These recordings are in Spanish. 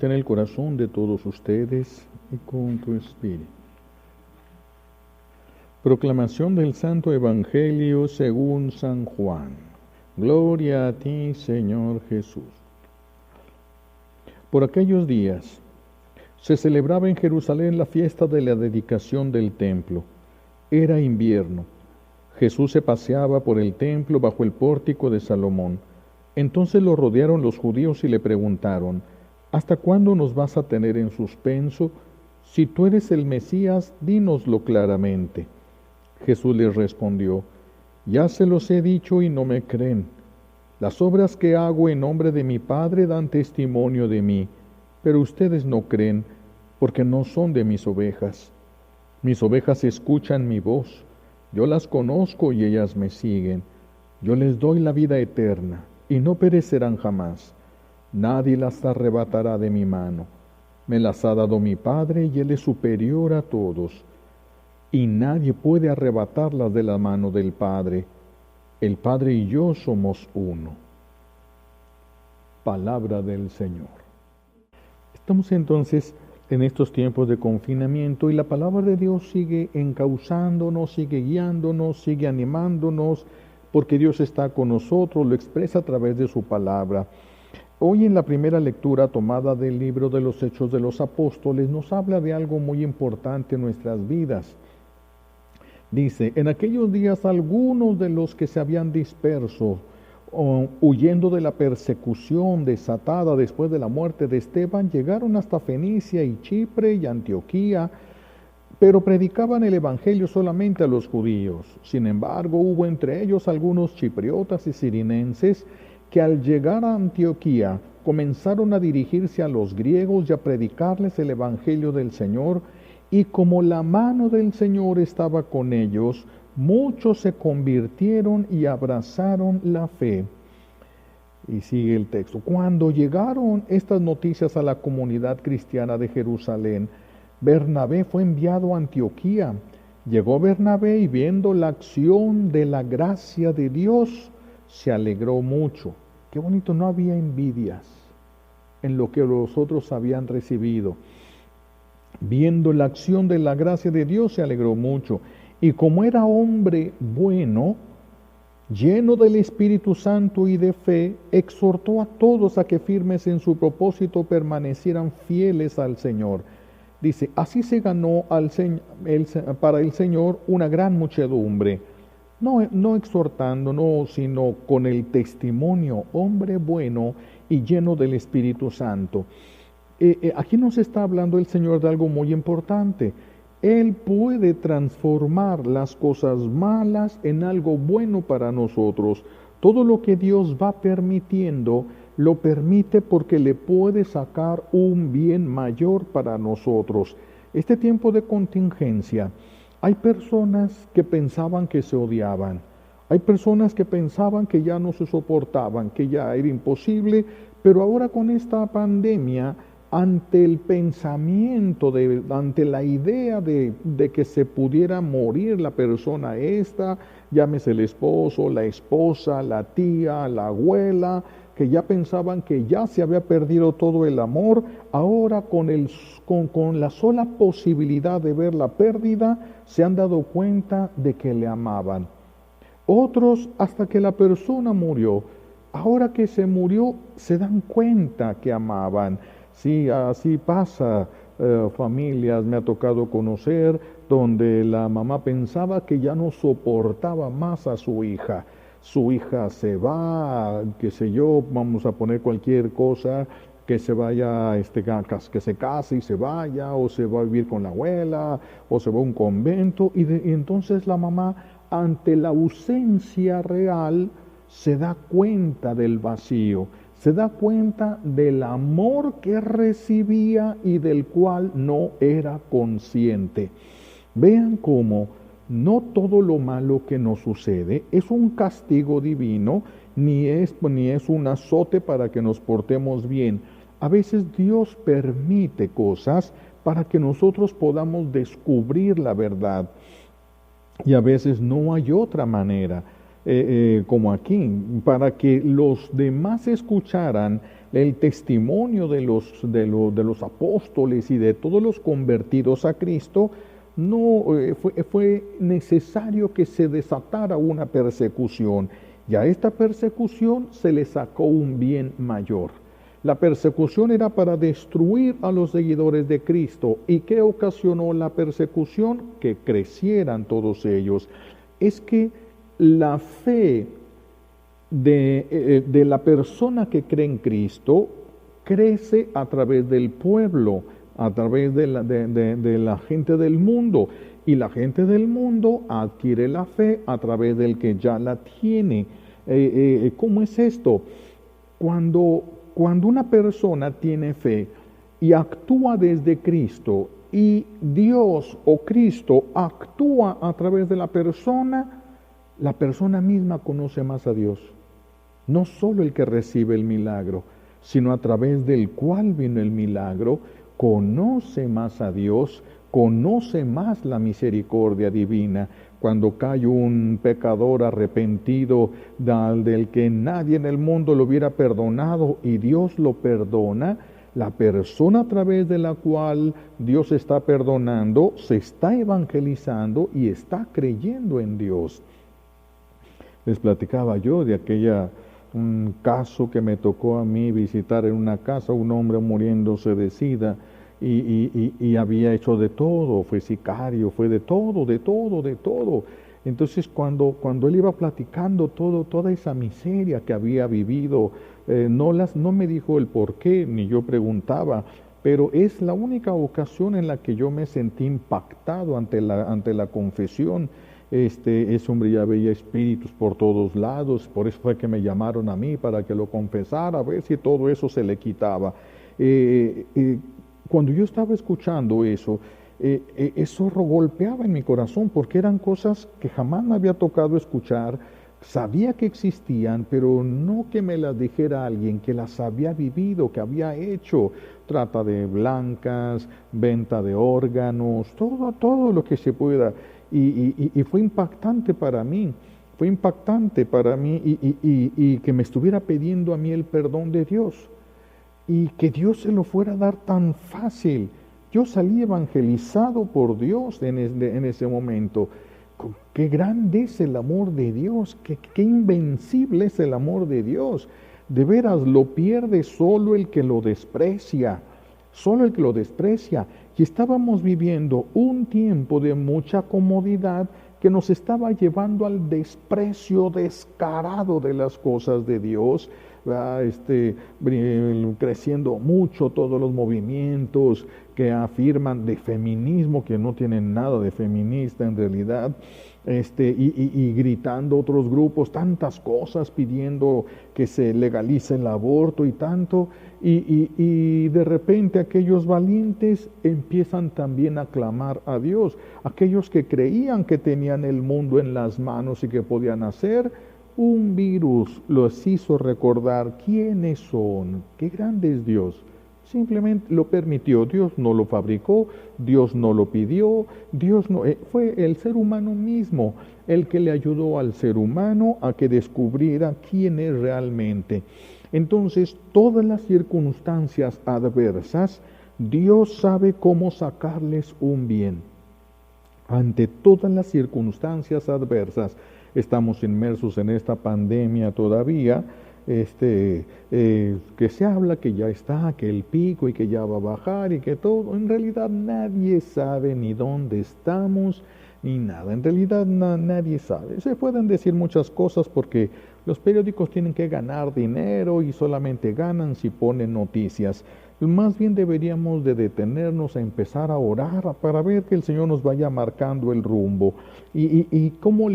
en el corazón de todos ustedes y con tu espíritu. Proclamación del Santo Evangelio según San Juan. Gloria a ti, Señor Jesús. Por aquellos días se celebraba en Jerusalén la fiesta de la dedicación del templo. Era invierno. Jesús se paseaba por el templo bajo el pórtico de Salomón. Entonces lo rodearon los judíos y le preguntaron: ¿Hasta cuándo nos vas a tener en suspenso? Si tú eres el Mesías, dínoslo claramente. Jesús les respondió: Ya se los he dicho y no me creen. Las obras que hago en nombre de mi Padre dan testimonio de mí, pero ustedes no creen, porque no son de mis ovejas. Mis ovejas escuchan mi voz. Yo las conozco y ellas me siguen. Yo les doy la vida eterna, y no perecerán jamás. Nadie las arrebatará de mi mano. Me las ha dado mi Padre, y Él es superior a todos. Y nadie puede arrebatarlas de la mano del Padre. El Padre y yo somos uno. Palabra del Señor. Estamos entonces en estos tiempos de confinamiento y la palabra de Dios sigue encauzándonos, sigue guiándonos, sigue animándonos, porque Dios está con nosotros, lo expresa a través de su palabra. Hoy en la primera lectura tomada del libro de los Hechos de los Apóstoles nos habla de algo muy importante en nuestras vidas. Dice: en aquellos días algunos de los que se habían disperso, huyendo de la persecución desatada después de la muerte de Esteban, llegaron hasta Fenicia y Chipre y Antioquía, pero predicaban el Evangelio solamente a los judíos. Sin embargo, hubo entre ellos algunos chipriotas y cirinenses que al llegar a Antioquía comenzaron a dirigirse a los griegos y a predicarles el Evangelio del Señor, y como la mano del Señor estaba con ellos, muchos se convirtieron y abrazaron la fe. Y sigue el texto. Cuando llegaron estas noticias a la comunidad cristiana de Jerusalén, Bernabé fue enviado a Antioquía. Llegó Bernabé y viendo la acción de la gracia de Dios, se alegró mucho. Qué bonito, no había envidias en lo que los otros habían recibido. Viendo la acción de la gracia de Dios, se alegró mucho. Y como era hombre bueno, lleno del Espíritu Santo y de fe, exhortó a todos a que firmes en su propósito permanecieran fieles al Señor. Dice: así se ganó para el Señor una gran muchedumbre, no exhortando, sino con el testimonio, hombre bueno y lleno del Espíritu Santo. Aquí nos está hablando el Señor de algo muy importante. Él puede transformar las cosas malas en algo bueno para nosotros. Todo lo que Dios va permitiendo, lo permite porque le puede sacar un bien mayor para nosotros. Este tiempo de contingencia, hay personas que pensaban que se odiaban. Hay personas que pensaban que ya no se soportaban, que ya era imposible, pero ahora con esta pandemia, ante el pensamiento, ante la idea de que se pudiera morir la persona esta, llámese el esposo, la esposa, la tía, la abuela, que ya pensaban que ya se había perdido todo el amor, ahora con la sola posibilidad de ver la pérdida, se han dado cuenta de que le amaban. Otros, hasta que la persona murió, ahora que se murió, se dan cuenta que amaban. Sí, así pasa, familias me ha tocado conocer donde la mamá pensaba que ya no soportaba más a su hija. Su hija se va, qué sé yo, vamos a poner cualquier cosa, que se vaya, que se case y se vaya, o se va a vivir con la abuela, o se va a un convento, y entonces la mamá, ante la ausencia real, se da cuenta del vacío. Se da cuenta del amor que recibía y del cual no era consciente. Vean cómo no todo lo malo que nos sucede es un castigo divino, ni es un azote para que nos portemos bien. A veces Dios permite cosas para que nosotros podamos descubrir la verdad. Y a veces no hay otra manera. como aquí, para que los demás escucharan el testimonio de los apóstoles y de todos los convertidos a Cristo. No fue necesario que se desatara una persecución, y a esta persecución se le sacó un bien mayor. La persecución era para destruir a los seguidores de Cristo. ¿Y qué ocasionó la persecución? Que crecieran todos ellos. Es que la fe de la persona que cree en Cristo crece a través del pueblo, a través de la gente del mundo. Y la gente del mundo adquiere la fe a través del que ya la tiene. ¿Cómo es esto? Cuando una persona tiene fe y actúa desde Cristo, y Dios o Cristo actúa a través de la persona misma conoce más a Dios. No solo el que recibe el milagro, sino a través del cual vino el milagro, conoce más a Dios, conoce más la misericordia divina. Cuando cae un pecador arrepentido del que nadie en el mundo lo hubiera perdonado y Dios lo perdona, la persona a través de la cual Dios está perdonando se está evangelizando y está creyendo en Dios. Les platicaba yo de un caso que me tocó a mí visitar en una casa, un hombre muriéndose de SIDA, y había hecho de todo, fue sicario, fue de todo. Entonces cuando él iba platicando toda esa miseria que había vivido, no me dijo el por qué, ni yo preguntaba, pero es la única ocasión en la que yo me sentí impactado ante la confesión. Ese hombre ya veía espíritus por todos lados, por eso fue que me llamaron a mí para que lo confesara, a ver si todo eso se le quitaba. Cuando yo estaba escuchando eso golpeaba en mi corazón, porque eran cosas que jamás me había tocado escuchar. Sabía que existían, pero no que me las dijera alguien que las había vivido, que había hecho. Trata de blancas, venta de órganos, todo lo que se pueda. Y fue impactante para mí. Y que me estuviera pidiendo a mí el perdón de Dios. Y que Dios se lo fuera a dar tan fácil. Yo salí evangelizado por Dios en ese momento. Qué grande es el amor de Dios, qué invencible es el amor de Dios. De veras, lo pierde solo el que lo desprecia. Y estábamos viviendo un tiempo de mucha comodidad que nos estaba llevando al desprecio descarado de las cosas de Dios. Creciendo mucho todos los movimientos que afirman de feminismo, que no tienen nada de feminista en realidad, y gritando otros grupos tantas cosas, pidiendo que se legalice el aborto y tanto, y de repente aquellos valientes empiezan también a clamar a Dios. Aquellos que creían que tenían el mundo en las manos y que podían hacer, un virus los hizo recordar quiénes son, qué grande es Dios. Simplemente lo permitió, Dios no lo fabricó, Dios no lo pidió, fue el ser humano mismo el que le ayudó al ser humano a que descubriera quién es realmente. Entonces, todas las circunstancias adversas, Dios sabe cómo sacarles un bien. Ante todas las circunstancias adversas, estamos inmersos en esta pandemia todavía, que se habla que ya está, que el pico y que ya va a bajar y que todo. En realidad nadie sabe ni dónde estamos ni nada. En realidad nadie sabe. Se pueden decir muchas cosas porque los periódicos tienen que ganar dinero y solamente ganan si ponen noticias. Más bien deberíamos de detenernos a empezar a orar para ver que el Señor nos vaya marcando el rumbo y cómo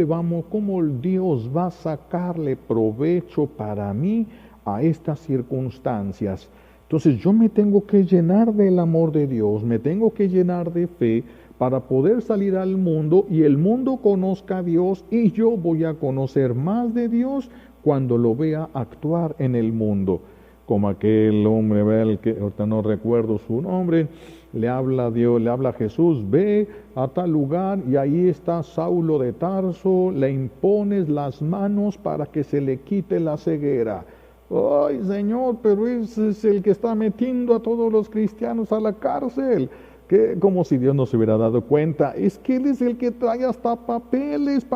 Dios va a sacarle provecho para mí a estas circunstancias. Entonces yo me tengo que llenar del amor de Dios, me tengo que llenar de fe para poder salir al mundo y el mundo conozca a Dios y yo voy a conocer más de Dios cuando lo vea actuar en el mundo. como aquel hombre, el que ahorita no recuerdo su nombre, le habla a Dios, le habla a Jesús, ve a tal lugar y ahí está Saulo de Tarso, le impones las manos para que se le quite la ceguera. Ay, Señor, pero ese es el que está metiendo a todos los cristianos a la cárcel. Que como si Dios no se hubiera dado cuenta, es que Él es el que trae hasta papeles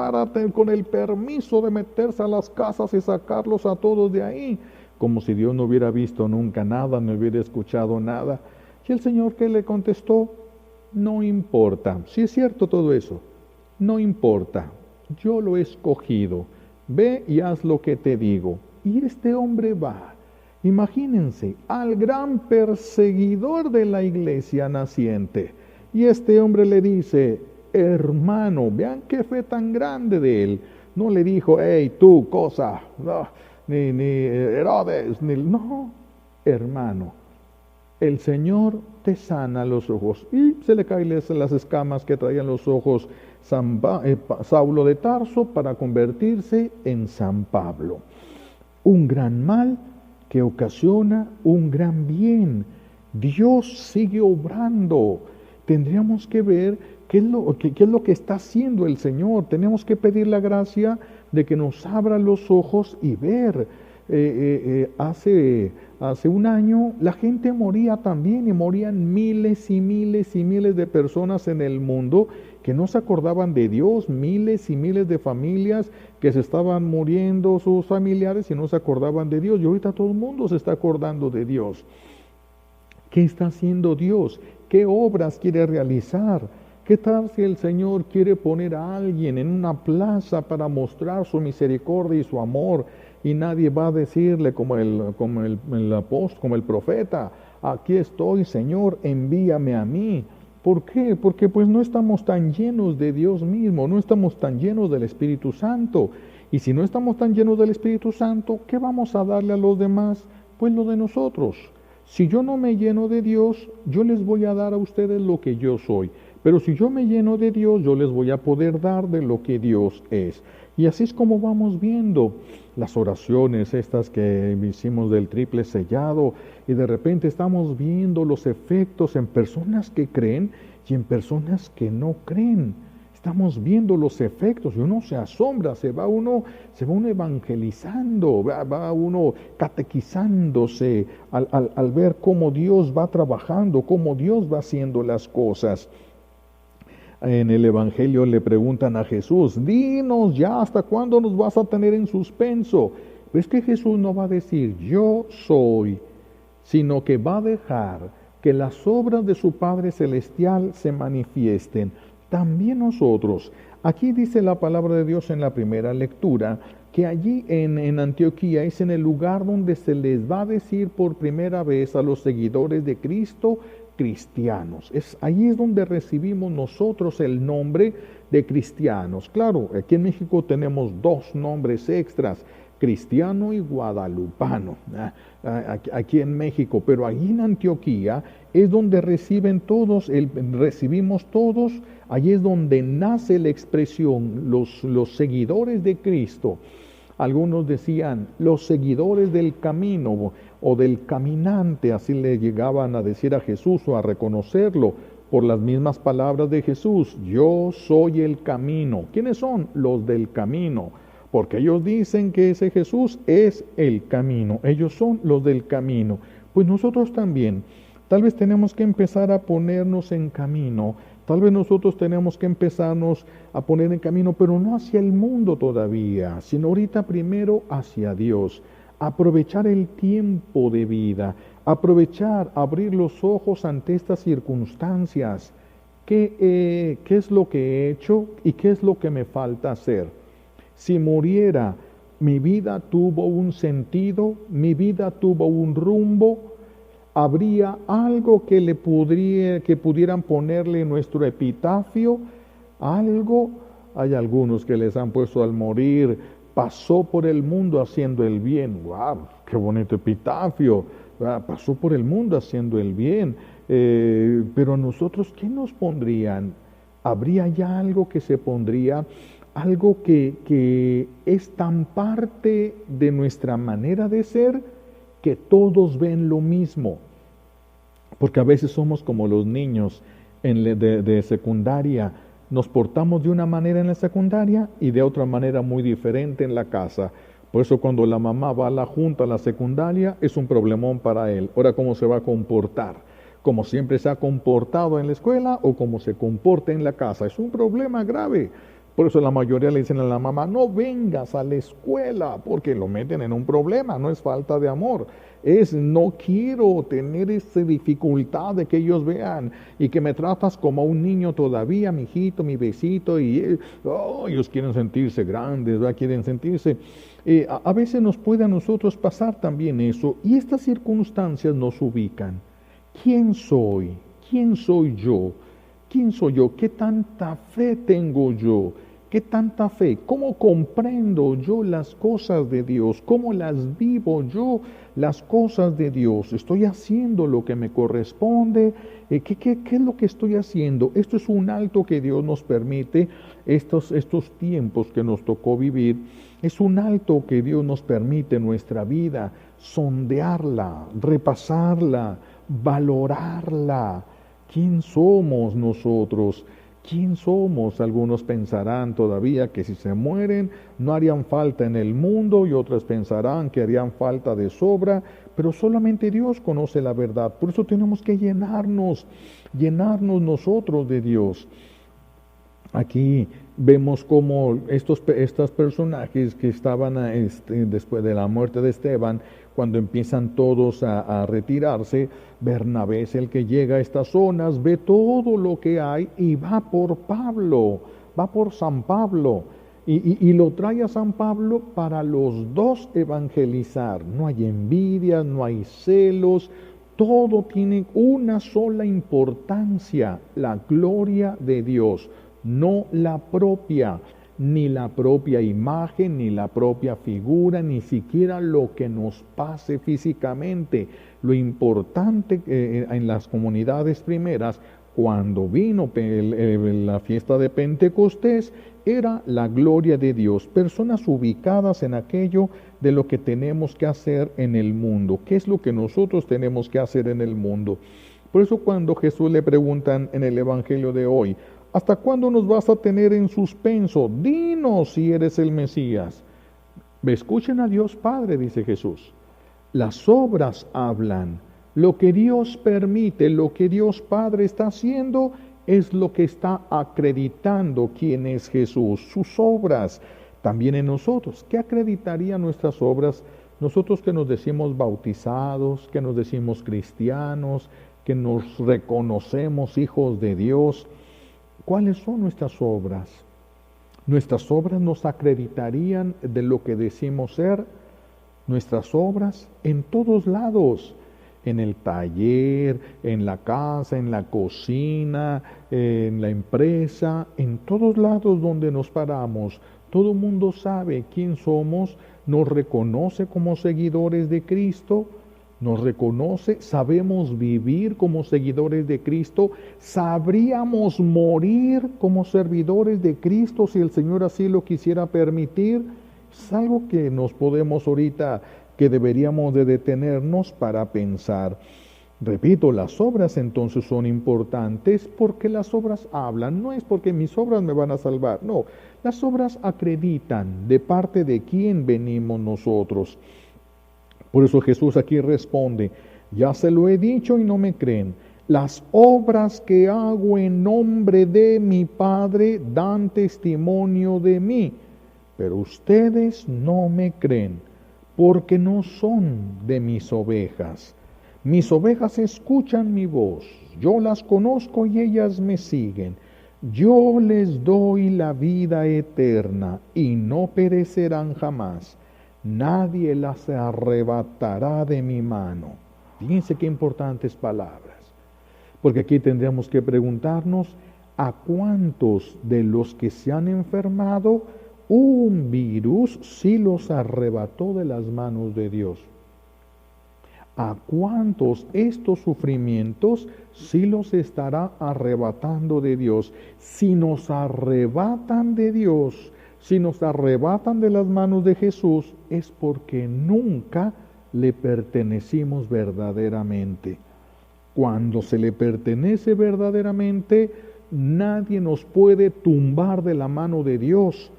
con el permiso de meterse a las casas y sacarlos a todos de ahí, como si Dios no hubiera visto nunca nada, no hubiera escuchado nada. Y el Señor, ¿qué le contestó? No importa, si es cierto todo eso, no importa, yo lo he escogido, ve y haz lo que te digo. Y este hombre va. Imagínense, al gran perseguidor de la iglesia naciente. Y este hombre le dice, hermano, vean qué fe tan grande de él. No le dijo, hey, tú, cosa, no, ni Herodes, no, hermano, el Señor te sana los ojos. Y se le caen las escamas que traían los ojos Saulo de Tarso para convertirse en San Pablo. Un gran mal que ocasiona un gran bien. Dios sigue obrando. Tendríamos que ver qué es lo que está haciendo el Señor. Tenemos que pedir la gracia de que nos abra los ojos y ver. Hace un año la gente moría también y morían miles y miles y miles de personas en el mundo que no se acordaban de Dios, miles y miles de familias que se estaban muriendo sus familiares y no se acordaban de Dios. Y ahorita todo el mundo se está acordando de Dios. ¿Qué está haciendo Dios? ¿Qué obras quiere realizar? ¿Qué tal si el Señor quiere poner a alguien en una plaza para mostrar su misericordia y su amor? Y nadie va a decirle como el apóstol, como el profeta, aquí estoy, Señor, envíame a mí. ¿Por qué? Porque pues no estamos tan llenos de Dios mismo, no estamos tan llenos del Espíritu Santo. Y si no estamos tan llenos del Espíritu Santo, ¿qué vamos a darle a los demás? Pues lo de nosotros. Si yo no me lleno de Dios, yo les voy a dar a ustedes lo que yo soy. Pero si yo me lleno de Dios, yo les voy a poder dar de lo que Dios es. Y así es como vamos viendo las oraciones estas que hicimos del triple sellado, y de repente estamos viendo los efectos en personas que creen y en personas que no creen. Estamos viendo los efectos y uno se asombra, se va uno evangelizando, va uno catequizándose al ver cómo Dios va trabajando, cómo Dios va haciendo las cosas. En el Evangelio le preguntan a Jesús, dinos ya, ¿hasta cuándo nos vas a tener en suspenso? Pero es que Jesús no va a decir, yo soy, sino que va a dejar que las obras de su Padre Celestial se manifiesten. También nosotros, aquí dice la palabra de Dios en la primera lectura, que allí en Antioquía es en el lugar donde se les va a decir por primera vez a los seguidores de Cristo, cristianos. Ahí es donde recibimos nosotros el nombre de cristianos. Claro, aquí en México tenemos dos nombres extras, cristiano y guadalupano, aquí en México, pero allí en Antioquía es donde recibimos todos, allí es donde nace la expresión, los seguidores de Cristo. Algunos decían, los seguidores del camino o del caminante, así le llegaban a decir a Jesús o a reconocerlo por las mismas palabras de Jesús, yo soy el camino. ¿Quiénes son? Los del camino, porque ellos dicen que ese Jesús es el camino, ellos son los del camino. Pues nosotros también, tal vez tenemos que empezar a ponernos en camino. Tal vez nosotros tenemos que empezarnos a poner en camino, pero no hacia el mundo todavía, sino ahorita primero hacia Dios. Aprovechar el tiempo de vida, abrir los ojos ante estas circunstancias. ¿Qué es lo que he hecho y qué es lo que me falta hacer? Si muriera, mi vida tuvo un sentido, mi vida tuvo un rumbo. ¿Habría algo que pudieran ponerle en nuestro epitafio? Algo. Hay algunos que les han puesto al morir, pasó por el mundo haciendo el bien. ¡Wow! ¡Qué bonito epitafio! Pasó por el mundo haciendo el bien. Pero a nosotros, ¿qué nos pondrían? ¿Habría ya algo que se pondría? Algo que es tan parte de nuestra manera de ser, que todos ven lo mismo. Porque a veces somos como los niños de secundaria. Nos portamos de una manera en la secundaria y de otra manera muy diferente en la casa. Por eso cuando la mamá va a la junta a la secundaria es un problemón para él. Ahora, ¿cómo se va a comportar? ¿Como siempre se ha comportado en la escuela o como se comporta en la casa? Es un problema grave. Por eso la mayoría le dicen a la mamá, no vengas a la escuela, porque lo meten en un problema, no es falta de amor. Es no quiero tener esa dificultad de que ellos vean y que me tratas como a un niño todavía, mi hijito, mi besito, y ellos quieren sentirse grandes, ¿verdad? Quieren sentirse... a veces nos puede a nosotros pasar también eso, y estas circunstancias nos ubican. ¿Quién soy? ¿Quién soy yo? ¿Quién soy yo? ¿Qué tanta fe tengo yo? ¿Qué tanta fe? ¿Cómo comprendo yo las cosas de Dios? ¿Cómo las vivo yo las cosas de Dios? ¿Estoy haciendo lo que me corresponde? ¿Qué es lo que estoy haciendo? Esto es un alto que Dios nos permite, estos tiempos que nos tocó vivir. Es un alto que Dios nos permite en nuestra vida, sondearla, repasarla, valorarla. ¿Quién somos nosotros? ¿Quién somos? Algunos pensarán todavía que si se mueren no harían falta en el mundo y otros pensarán que harían falta de sobra, pero solamente Dios conoce la verdad. Por eso tenemos que llenarnos nosotros de Dios. Aquí vemos cómo estos personajes que estaban después de la muerte de Esteban, cuando empiezan todos a retirarse, Bernabé es el que llega a estas zonas, ve todo lo que hay y va por Pablo, va por San Pablo y lo trae a San Pablo para los dos evangelizar. No hay envidia, no hay celos, todo tiene una sola importancia, la gloria de Dios, no la propia. Ni la propia imagen, ni la propia figura, ni siquiera lo que nos pase físicamente. Lo importante en las comunidades primeras, cuando vino la fiesta de Pentecostés, era la gloria de Dios. Personas ubicadas en aquello de lo que tenemos que hacer en el mundo. ¿Qué es lo que nosotros tenemos que hacer en el mundo? Por eso cuando Jesús le preguntan en el Evangelio de hoy, ¿hasta cuándo nos vas a tener en suspenso? Dinos si eres el Mesías. Escuchen a Dios Padre, dice Jesús. Las obras hablan. Lo que Dios permite, lo que Dios Padre está haciendo, es lo que está acreditando quién es Jesús, sus obras. También en nosotros. ¿Qué acreditarían nuestras obras? Nosotros que nos decimos bautizados, que nos decimos cristianos, que nos reconocemos hijos de Dios. ¿Cuáles son nuestras obras? Nuestras obras nos acreditarían de lo que decimos ser. Nuestras obras en todos lados, en el taller, en la casa, en la cocina, en la empresa, en todos lados donde nos paramos. Todo el mundo sabe quién somos, nos reconoce como seguidores de Cristo, nos reconoce, sabemos vivir como seguidores de Cristo, sabríamos morir como servidores de Cristo si el Señor así lo quisiera permitir. Es algo que nos podemos ahorita, que deberíamos de detenernos para pensar. Repito, las obras entonces son importantes porque las obras hablan, no es porque mis obras me van a salvar, no, las obras acreditan de parte de quién venimos nosotros. Por eso Jesús aquí responde, ya se lo he dicho y no me creen. Las obras que hago en nombre de mi Padre dan testimonio de mí, pero ustedes no me creen, porque no son de mis ovejas. Mis ovejas escuchan mi voz, yo las conozco y ellas me siguen. Yo les doy la vida eterna y no perecerán jamás. Nadie las arrebatará de mi mano. Fíjense qué importantes palabras. Porque aquí tendríamos que preguntarnos a cuántos de los que se han enfermado un virus sí los arrebató de las manos de Dios. ¿A cuántos estos sufrimientos sí los estará arrebatando de Dios? Si nos arrebatan de Dios, si nos arrebatan de las manos de Jesús, es porque nunca le pertenecimos verdaderamente. Cuando se le pertenece verdaderamente, nadie nos puede tumbar de la mano de Dios,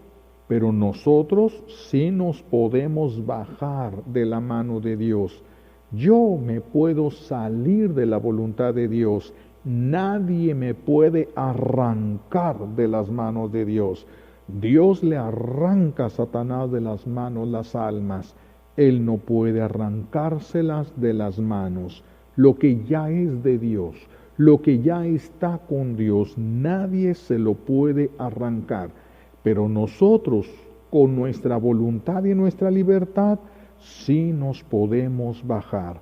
pero nosotros sí nos podemos bajar de la mano de Dios. Yo me puedo salir de la voluntad de Dios. Nadie me puede arrancar de las manos de Dios. Dios le arranca a Satanás de las manos las almas. Él no puede arrancárselas de las manos. Lo que ya es de Dios, lo que ya está con Dios, nadie se lo puede arrancar. Pero nosotros, con nuestra voluntad y nuestra libertad, sí nos podemos bajar.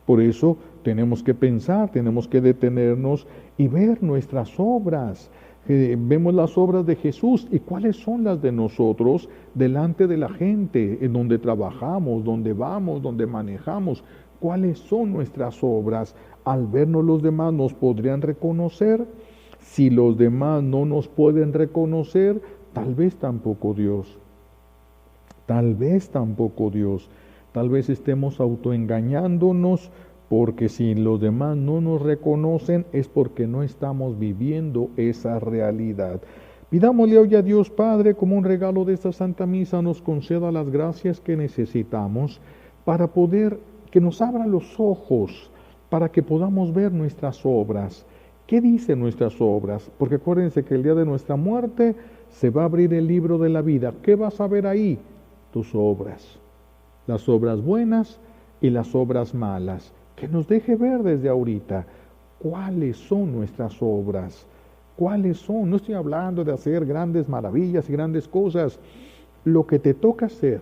Por eso tenemos que pensar, tenemos que detenernos y ver nuestras obras. Vemos las obras de Jesús y cuáles son las de nosotros delante de la gente, en donde trabajamos, donde vamos, donde manejamos. ¿Cuáles son nuestras obras? Al vernos los demás nos podrían reconocer. Si los demás no nos pueden reconocer, tal vez tampoco Dios. Tal vez tampoco Dios. Tal vez estemos autoengañándonos, porque si los demás no nos reconocen es porque no estamos viviendo esa realidad. Pidámosle hoy a Dios Padre, como un regalo de esta Santa Misa, nos conceda las gracias que necesitamos para poder, que nos abra los ojos, para que podamos ver nuestras obras. ¿Qué dicen nuestras obras? Porque acuérdense que el día de nuestra muerte se va a abrir el libro de la vida. ¿Qué vas a ver ahí? Tus obras. Las obras buenas y las obras malas. Que nos deje ver desde ahorita cuáles son nuestras obras. ¿Cuáles son? No estoy hablando de hacer grandes maravillas y grandes cosas. Lo que te toca hacer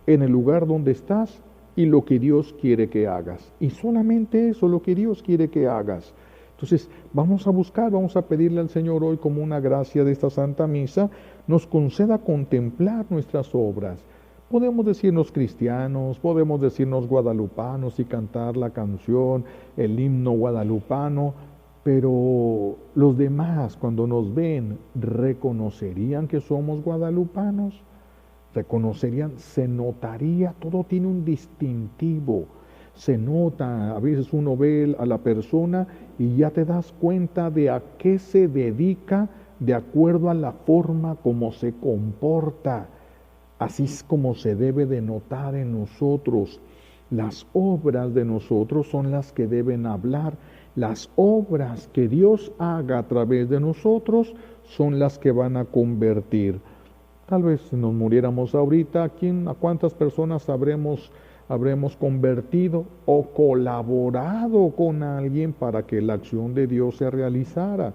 en el lugar donde estás y lo que Dios quiere que hagas. Y solamente eso, lo que Dios quiere que hagas. Entonces, vamos a buscar, vamos a pedirle al Señor hoy, como una gracia de esta Santa Misa, nos conceda contemplar nuestras obras. Podemos decirnos cristianos, podemos decirnos guadalupanos y cantar la canción, el himno guadalupano, pero los demás, cuando nos ven, ¿reconocerían que somos guadalupanos? ¿Reconocerían? Se notaría, todo tiene un distintivo. Se nota, a veces uno ve a la persona y ya te das cuenta de a qué se dedica de acuerdo a la forma como se comporta. Así es como se debe de notar en nosotros. Las obras de nosotros son las que deben hablar. Las obras que Dios haga a través de nosotros son las que van a convertir. Tal vez si nos muriéramos ahorita, ¿a cuántas personas habremos convertido o colaborado con alguien para que la acción de Dios se realizara?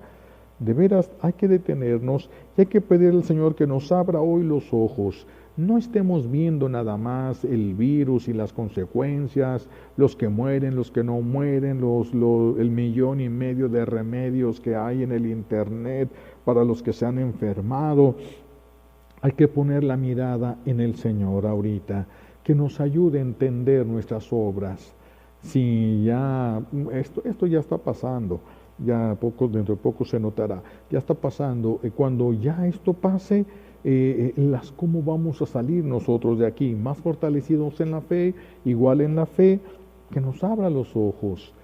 De veras, hay que detenernos y hay que pedirle al Señor que nos abra hoy los ojos. No estemos viendo nada más el virus y las consecuencias, los que mueren, los que no mueren, el 1,5 millones de remedios que hay en el internet para los que se han enfermado. Hay que poner la mirada en el Señor ahorita, que nos ayude a entender nuestras obras. Si ya, esto ya está pasando, dentro de poco se notará, ya está pasando, cuando ya esto pase, cómo vamos a salir nosotros de aquí, más fortalecidos en la fe, igual en la fe, que nos abra los ojos,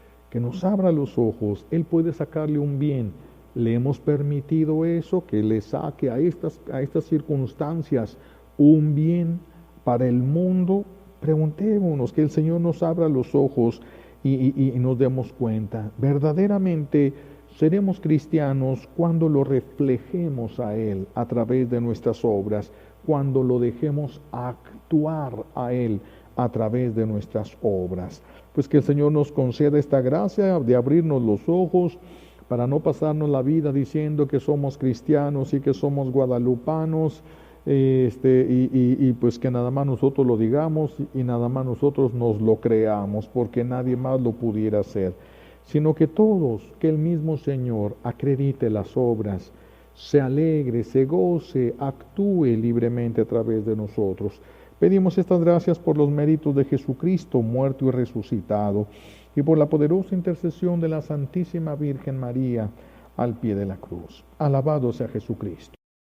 Él puede sacarle un bien. Le hemos permitido eso, que le saque a estas circunstancias un bien para el mundo. Preguntémonos, que el Señor nos abra los ojos y nos demos cuenta. Verdaderamente seremos cristianos cuando lo reflejemos a Él a través de nuestras obras, cuando lo dejemos actuar a Él a través de nuestras obras. Pues que el Señor nos conceda esta gracia de abrirnos los ojos para no pasarnos la vida diciendo que somos cristianos y que somos guadalupanos, y pues que nada más nosotros lo digamos y nada más nosotros nos lo creamos, porque nadie más lo pudiera hacer, sino que todos, que el mismo Señor acredite las obras, se alegre, se goce, actúe libremente a través de nosotros. Pedimos estas gracias por los méritos de Jesucristo, muerto y resucitado, y por la poderosa intercesión de la Santísima Virgen María al pie de la cruz. Alabado sea Jesucristo.